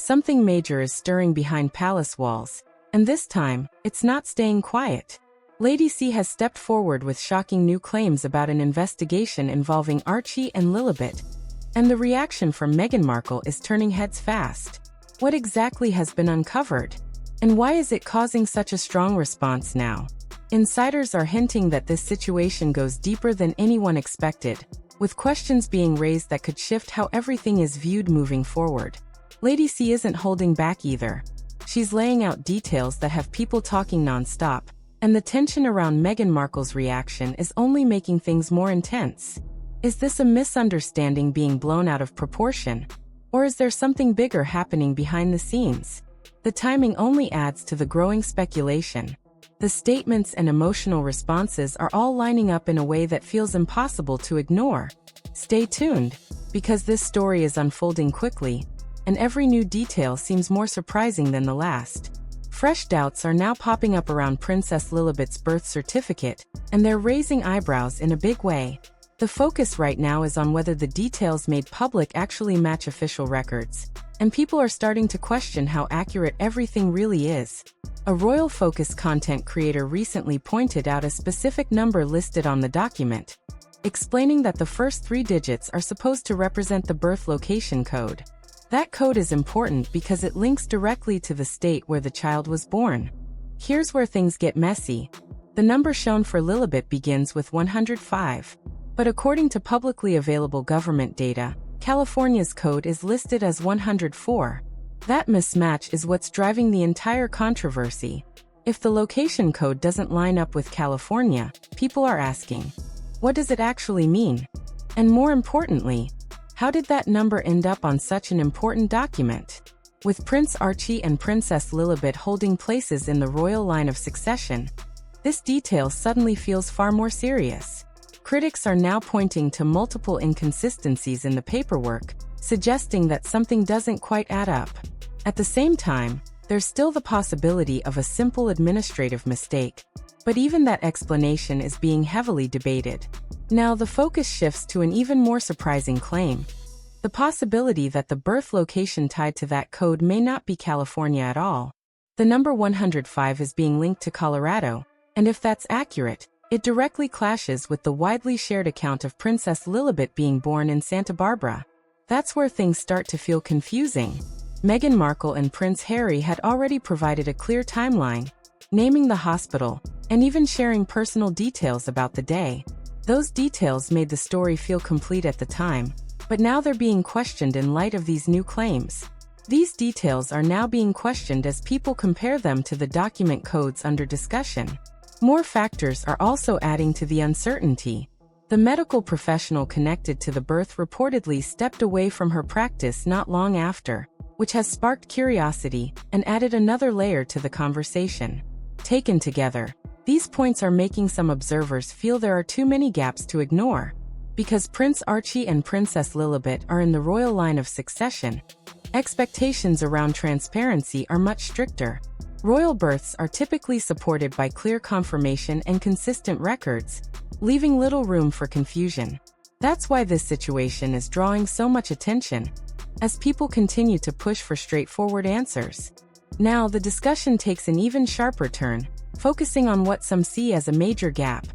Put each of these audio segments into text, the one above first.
Something major is stirring behind palace walls, and this time, it's not staying quiet. Lady C has stepped forward with shocking new claims about an investigation involving Archie and Lilibet, and the reaction from Meghan Markle is turning heads fast. What exactly has been uncovered? And why is it causing such a strong response now? Insiders are hinting that this situation goes deeper than anyone expected, with questions being raised that could shift how everything is viewed moving forward. Lady C isn't holding back either. She's laying out details that have people talking non-stop, and the tension around Meghan Markle's reaction is only making things more intense. Is this a misunderstanding being blown out of proportion? Or is there something bigger happening behind the scenes? The timing only adds to the growing speculation. The statements and emotional responses are all lining up in a way that feels impossible to ignore. Stay tuned, because this story is unfolding quickly, and every new detail seems more surprising than the last. Fresh doubts are now popping up around Princess Lilibet's birth certificate, and they're raising eyebrows in a big way. The focus right now is on whether the details made public actually match official records, and people are starting to question how accurate everything really is. A Royal Focus content creator recently pointed out a specific number listed on the document, explaining that the first 3 digits are supposed to represent the birth location code. That code is important because it links directly to the state where the child was born. Here's where things get messy. The number shown for Lilibet begins with 105. But according to publicly available government data, California's code is listed as 104. That mismatch is what's driving the entire controversy. If the location code doesn't line up with California, people are asking, what does it actually mean? And more importantly, how did that number end up on such an important document? With Prince Archie and Princess Lilibet holding places in the royal line of succession, this detail suddenly feels far more serious. Critics are now pointing to multiple inconsistencies in the paperwork, suggesting that something doesn't quite add up. At the same time, there's still the possibility of a simple administrative mistake, but even that explanation is being heavily debated. Now the focus shifts to an even more surprising claim: the possibility that the birth location tied to that code may not be California at all. The number 105 is being linked to Colorado, and if that's accurate, it directly clashes with the widely shared account of Princess Lilibet being born in Santa Barbara. That's where things start to feel confusing. Meghan Markle and Prince Harry had already provided a clear timeline, naming the hospital, and even sharing personal details about the day. Those details made the story feel complete at the time, but now they're being questioned in light of these new claims. These details are now being questioned as people compare them to the document codes under discussion. More factors are also adding to the uncertainty. The medical professional connected to the birth reportedly stepped away from her practice not long after, which has sparked curiosity and added another layer to the conversation. Taken together, these points are making some observers feel there are too many gaps to ignore. Because Prince Archie and Princess Lilibet are in the royal line of succession, expectations around transparency are much stricter. Royal births are typically supported by clear confirmation and consistent records, leaving little room for confusion. That's why this situation is drawing so much attention, as people continue to push for straightforward answers. Now the discussion takes an even sharper turn, focusing on what some see as a major gap: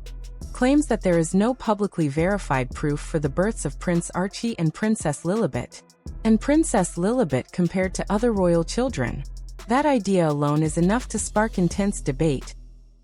claims that there is no publicly verified proof for the births of Prince Archie and Princess Lilibet, and Princess Lilibet compared to other royal children. That idea alone is enough to spark intense debate,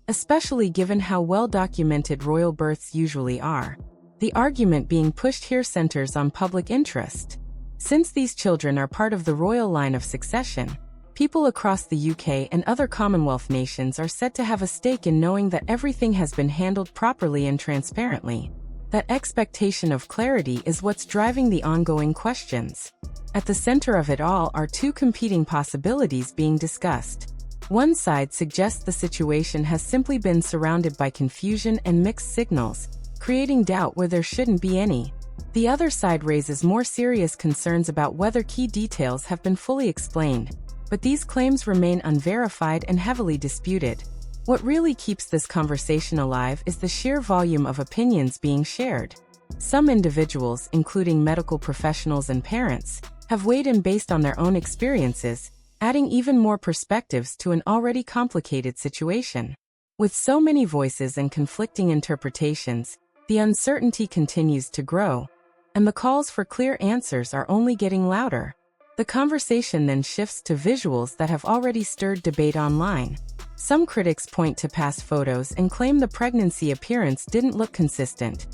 especially given how well documented royal births usually are. The argument being pushed here centers on public interest. Since these children are part of the royal line of succession, people across the UK and other Commonwealth nations are said to have a stake in knowing that everything has been handled properly and transparently. That expectation of clarity is what's driving the ongoing questions. At the center of it all are two competing possibilities being discussed. One side suggests the situation has simply been surrounded by confusion and mixed signals, creating doubt where there shouldn't be any. The other side raises more serious concerns about whether key details have been fully explained, but these claims remain unverified and heavily disputed. What really keeps this conversation alive is the sheer volume of opinions being shared. Some individuals, including medical professionals and parents, have weighed in based on their own experiences, adding even more perspectives to an already complicated situation. With so many voices and conflicting interpretations, the uncertainty continues to grow, and the calls for clear answers are only getting louder. The conversation then shifts to visuals that have already stirred debate online. Some critics point to past photos and claim the pregnancy appearance didn't look consistent,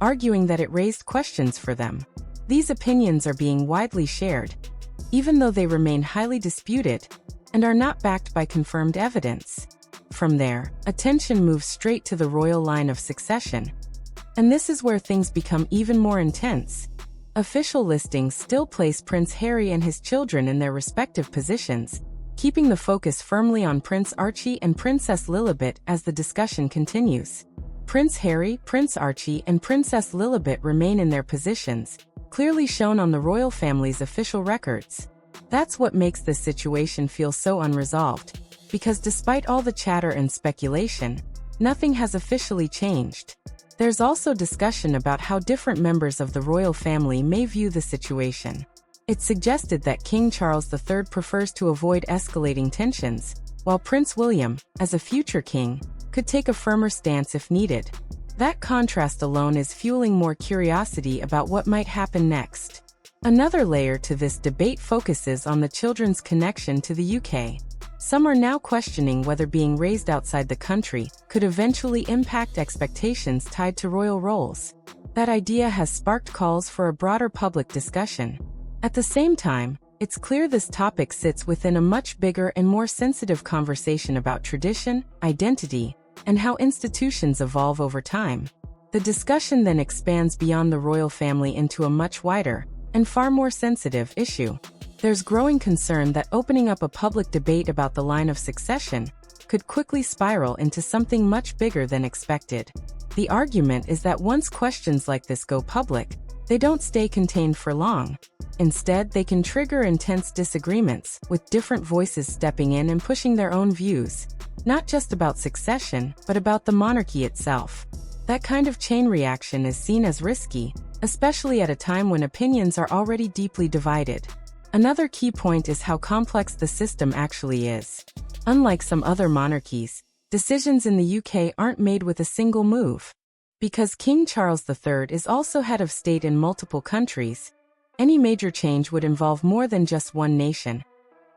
arguing that it raised questions for them. These opinions are being widely shared, even though they remain highly disputed and are not backed by confirmed evidence. From there, attention moves straight to the royal line of succession, and this is where things become even more intense. Official listings still place Prince Harry and his children in their respective positions, keeping the focus firmly on Prince Archie and Princess Lilibet as the discussion continues. Prince Harry, Prince Archie, and Princess Lilibet remain in their positions, clearly shown on the royal family's official records. That's what makes this situation feel so unresolved, because despite all the chatter and speculation, nothing has officially changed. There's also discussion about how different members of the royal family may view the situation. It's suggested that King Charles III prefers to avoid escalating tensions, while Prince William, as a future king, could take a firmer stance if needed. That contrast alone is fueling more curiosity about what might happen next. Another layer to this debate focuses on the children's connection to the UK. Some are now questioning whether being raised outside the country could eventually impact expectations tied to royal roles. That idea has sparked calls for a broader public discussion. At the same time, it's clear this topic sits within a much bigger and more sensitive conversation about tradition, identity, and how institutions evolve over time. The discussion then expands beyond the royal family into a much wider and far more sensitive issue. There's growing concern that opening up a public debate about the line of succession could quickly spiral into something much bigger than expected. The argument is that once questions like this go public, they don't stay contained for long. Instead, they can trigger intense disagreements, with different voices stepping in and pushing their own views, not just about succession, but about the monarchy itself. That kind of chain reaction is seen as risky, especially at a time when opinions are already deeply divided. Another key point is how complex the system actually is. Unlike some other monarchies, decisions in the UK aren't made with a single move. Because King Charles III is also head of state in multiple countries, any major change would involve more than just one nation,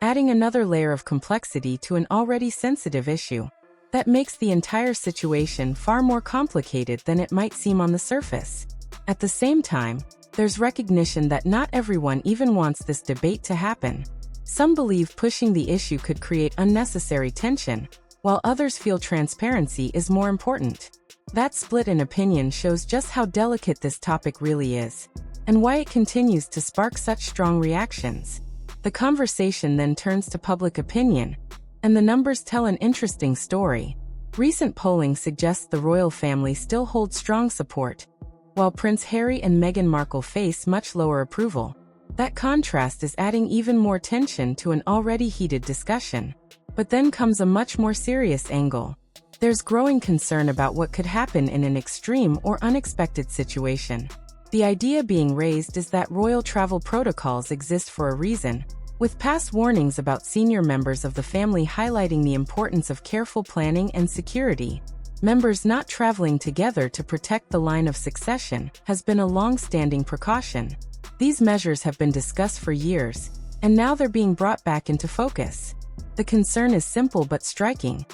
adding another layer of complexity to an already sensitive issue. That makes the entire situation far more complicated than it might seem on the surface. At the same time, there's recognition that not everyone even wants this debate to happen. Some believe pushing the issue could create unnecessary tension, while others feel transparency is more important. That split in opinion shows just how delicate this topic really is, and why it continues to spark such strong reactions. The conversation then turns to public opinion, and the numbers tell an interesting story. Recent polling suggests the royal family still holds strong support, while Prince Harry and Meghan Markle face much lower approval. That contrast is adding even more tension to an already heated discussion. But then comes a much more serious angle. There's growing concern about what could happen in an extreme or unexpected situation. The idea being raised is that royal travel protocols exist for a reason, with past warnings about senior members of the family highlighting the importance of careful planning and security. Members not traveling together to protect the line of succession has been a long-standing precaution. These measures have been discussed for years, and now they're being brought back into focus. The concern is simple but striking.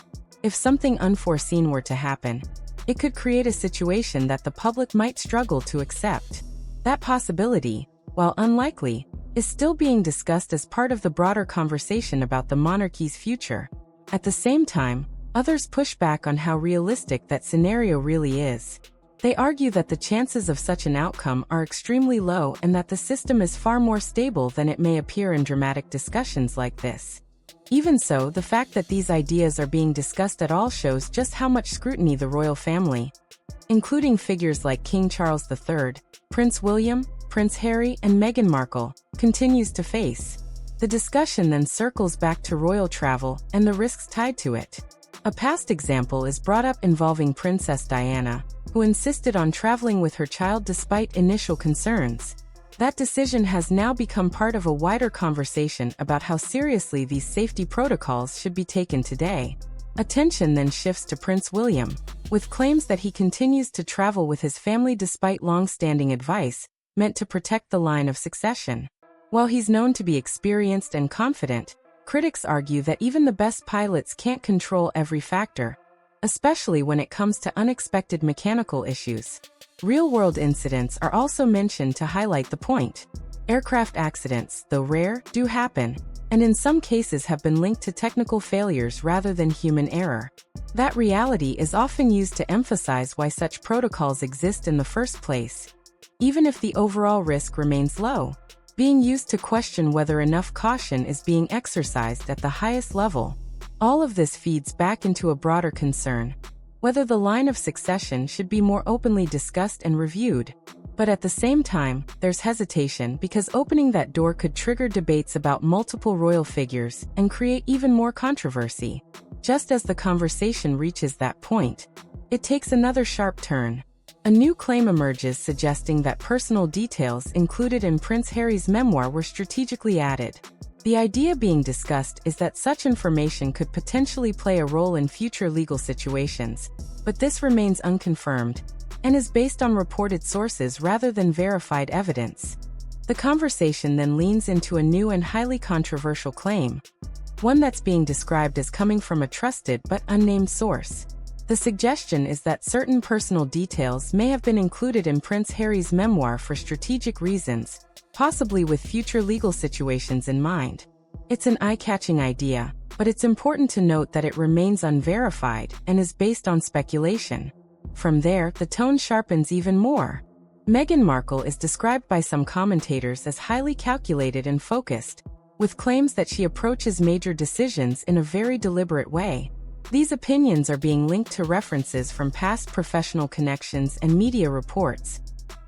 If something unforeseen were to happen, it could create a situation that the public might struggle to accept. That possibility, while unlikely, is still being discussed as part of the broader conversation about the monarchy's future. At the same time, others push back on how realistic that scenario really is. They argue that the chances of such an outcome are extremely low and that the system is far more stable than it may appear in dramatic discussions like this. Even so, the fact that these ideas are being discussed at all shows just how much scrutiny the royal family, including figures like King Charles III, Prince William, Prince Harry, and Meghan Markle, continues to face. The discussion then circles back to royal travel and the risks tied to it. A past example is brought up involving Princess Diana, who insisted on traveling with her child despite initial concerns. That decision has now become part of a wider conversation about how seriously these safety protocols should be taken today. Attention then shifts to Prince William, with claims that he continues to travel with his family despite long-standing advice meant to protect the line of succession. While he's known to be experienced and confident, critics argue that even the best pilots can't control every factor, especially when it comes to unexpected mechanical issues. Real-world incidents are also mentioned to highlight the point. Aircraft accidents, though rare, do happen, and in some cases have been linked to technical failures rather than human error. That reality is often used to emphasize why such protocols exist in the first place, even if the overall risk remains low, being used to question whether enough caution is being exercised at the highest level. All of this feeds back into a broader concern, whether the line of succession should be more openly discussed and reviewed. But at the same time, there's hesitation because opening that door could trigger debates about multiple royal figures and create even more controversy. Just as the conversation reaches that point, it takes another sharp turn. A new claim emerges suggesting that personal details included in Prince Harry's memoir were strategically added. The idea being discussed is that such information could potentially play a role in future legal situations, but this remains unconfirmed and is based on reported sources rather than verified evidence. The conversation then leans into a new and highly controversial claim, one that's being described as coming from a trusted but unnamed source. The suggestion is that certain personal details may have been included in Prince Harry's memoir for strategic reasons, possibly with future legal situations in mind. It's an eye-catching idea, but it's important to note that it remains unverified and is based on speculation. From there, the tone sharpens even more. Meghan Markle is described by some commentators as highly calculated and focused, with claims that she approaches major decisions in a very deliberate way. These opinions are being linked to references from past professional connections and media reports,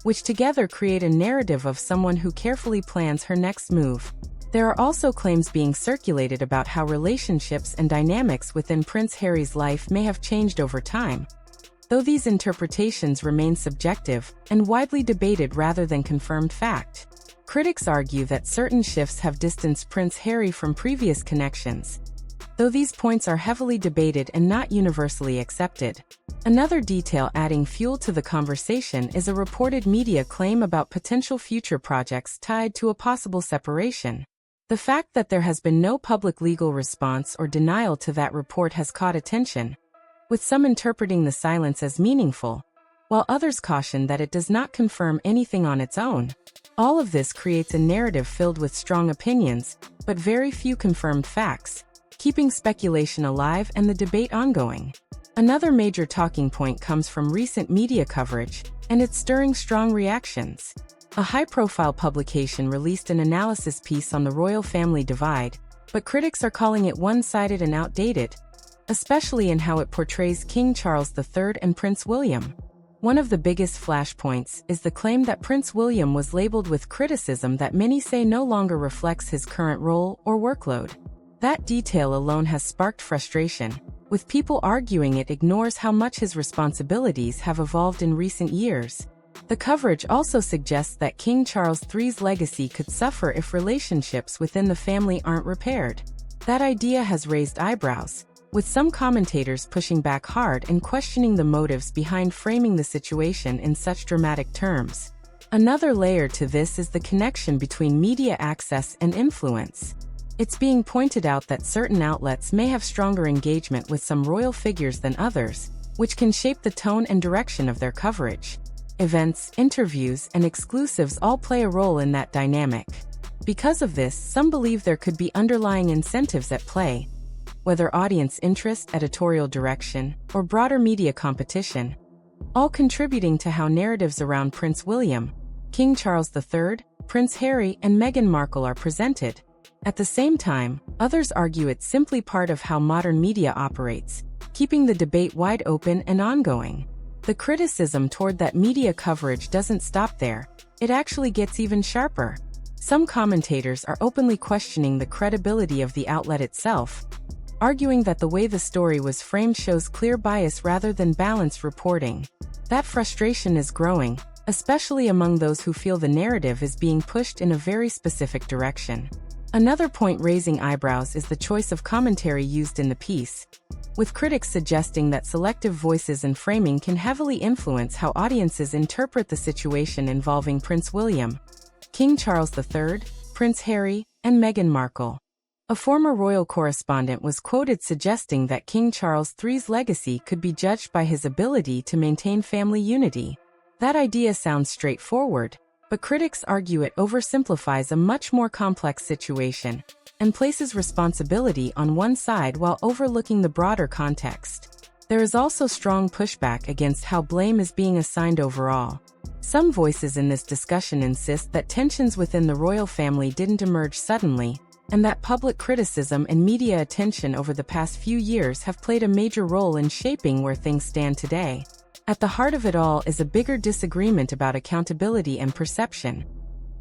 which together create a narrative of someone who carefully plans her next move. There are also claims being circulated about how relationships and dynamics within Prince Harry's life may have changed over time, though these interpretations remain subjective and widely debated rather than confirmed fact. Critics argue that certain shifts have distanced Prince Harry from previous connections, though these points are heavily debated and not universally accepted. Another detail adding fuel to the conversation is a reported media claim about potential future projects tied to a possible separation. The fact that there has been no public legal response or denial to that report has caught attention, with some interpreting the silence as meaningful, while others caution that it does not confirm anything on its own. All of this creates a narrative filled with strong opinions, but very few confirmed facts, keeping speculation alive and the debate ongoing. Another major talking point comes from recent media coverage, and it's stirring strong reactions. A high-profile publication released an analysis piece on the royal family divide, but critics are calling it one-sided and outdated, especially in how it portrays King Charles III and Prince William. One of the biggest flashpoints is the claim that Prince William was labeled with criticism that many say no longer reflects his current role or workload. That detail alone has sparked frustration, with people arguing it ignores how much his responsibilities have evolved in recent years. The coverage also suggests that King Charles III's legacy could suffer if relationships within the family aren't repaired. That idea has raised eyebrows, with some commentators pushing back hard and questioning the motives behind framing the situation in such dramatic terms. Another layer to this is the connection between media access and influence. It's being pointed out that certain outlets may have stronger engagement with some royal figures than others, which can shape the tone and direction of their coverage. Events, interviews, and exclusives all play a role in that dynamic. Because of this, some believe there could be underlying incentives at play, whether audience interest, editorial direction, or broader media competition, all contributing to how narratives around Prince William, King Charles III, Prince Harry, and Meghan Markle are presented. At the same time, others argue it's simply part of how modern media operates, keeping the debate wide open and ongoing. The criticism toward that media coverage doesn't stop there, it actually gets even sharper. Some commentators are openly questioning the credibility of the outlet itself, arguing that the way the story was framed shows clear bias rather than balanced reporting. That frustration is growing, especially among those who feel the narrative is being pushed in a very specific direction. Another point raising eyebrows is the choice of commentary used in the piece, with critics suggesting that selective voices and framing can heavily influence how audiences interpret the situation involving Prince William, King Charles III, Prince Harry, and Meghan Markle. A former royal correspondent was quoted suggesting that King Charles III's legacy could be judged by his ability to maintain family unity. That idea sounds straightforward, but critics argue it oversimplifies a much more complex situation and places responsibility on one side while overlooking the broader context. There is also strong pushback against how blame is being assigned overall. Some voices in this discussion insist that tensions within the royal family didn't emerge suddenly, and that public criticism and media attention over the past few years have played a major role in shaping where things stand today. At the heart of it all is a bigger disagreement about accountability and perception.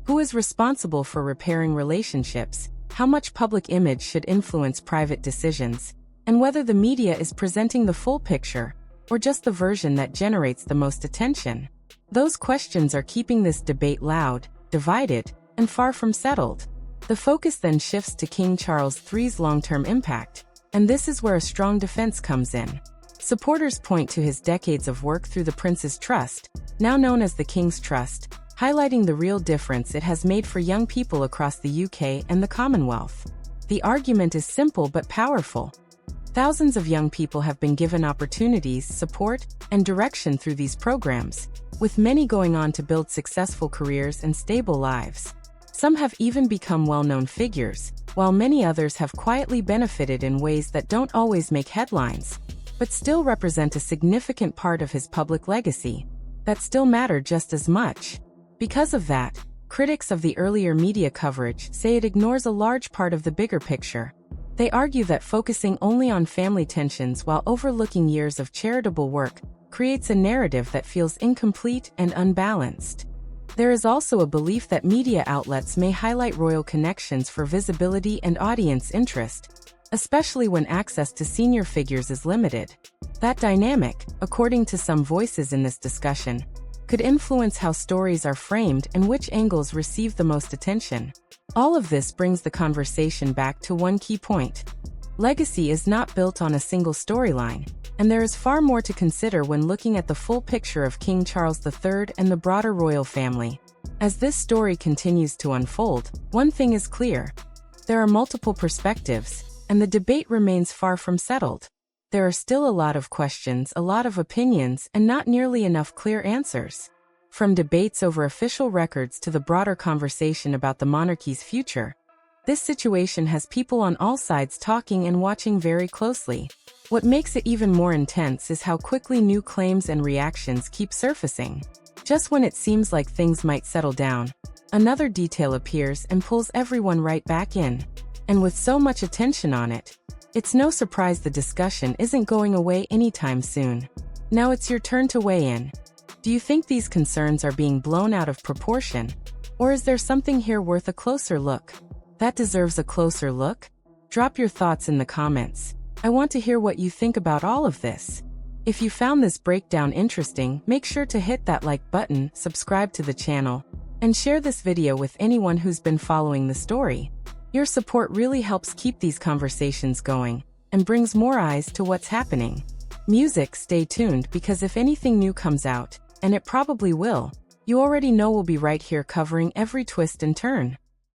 Who is responsible for repairing relationships, how much public image should influence private decisions, and whether the media is presenting the full picture, or just the version that generates the most attention? Those questions are keeping this debate loud, divided, and far from settled. The focus then shifts to King Charles III's long-term impact, and this is where a strong defense comes in. Supporters point to his decades of work through the Prince's Trust, now known as the King's Trust, highlighting the real difference it has made for young people across the UK and the Commonwealth. The argument is simple but powerful. Thousands of young people have been given opportunities, support, and direction through these programs, with many going on to build successful careers and stable lives. Some have even become well-known figures, while many others have quietly benefited in ways that don't always make headlines, but still represent a significant part of his public legacy that still matter just as much. Because of that, critics of the earlier media coverage say it ignores a large part of the bigger picture. They argue that focusing only on family tensions while overlooking years of charitable work creates a narrative that feels incomplete and unbalanced. There is also a belief that media outlets may highlight royal connections for visibility and audience interest, especially when access to senior figures is limited. That dynamic, according to some voices in this discussion, could influence how stories are framed and which angles receive the most attention. All of this brings the conversation back to one key point. Legacy is not built on a single storyline, and there is far more to consider when looking at the full picture of King Charles III and the broader royal family. As this story continues to unfold, one thing is clear. There are multiple perspectives, and the debate remains far from settled. There are still a lot of questions, a lot of opinions, and not nearly enough clear answers. From debates over official records to the broader conversation about the monarchy's future, this situation has people on all sides talking and watching very closely. What makes it even more intense is how quickly new claims and reactions keep surfacing. Just when it seems like things might settle down, another detail appears and pulls everyone right back in. And with so much attention on it, it's no surprise the discussion isn't going away anytime soon. Now it's your turn to weigh in. Do you think these concerns are being blown out of proportion? Or is there something here worth a closer look? That deserves a closer look? Drop your thoughts in the comments. I want to hear what you think about all of this. If you found this breakdown interesting, make sure to hit that like button, subscribe to the channel, and share this video with anyone who's been following the story. Your support really helps keep these conversations going and brings more eyes to what's happening. Music, stay tuned because if anything new comes out, and it probably will, you already know we'll be right here covering every twist and turn.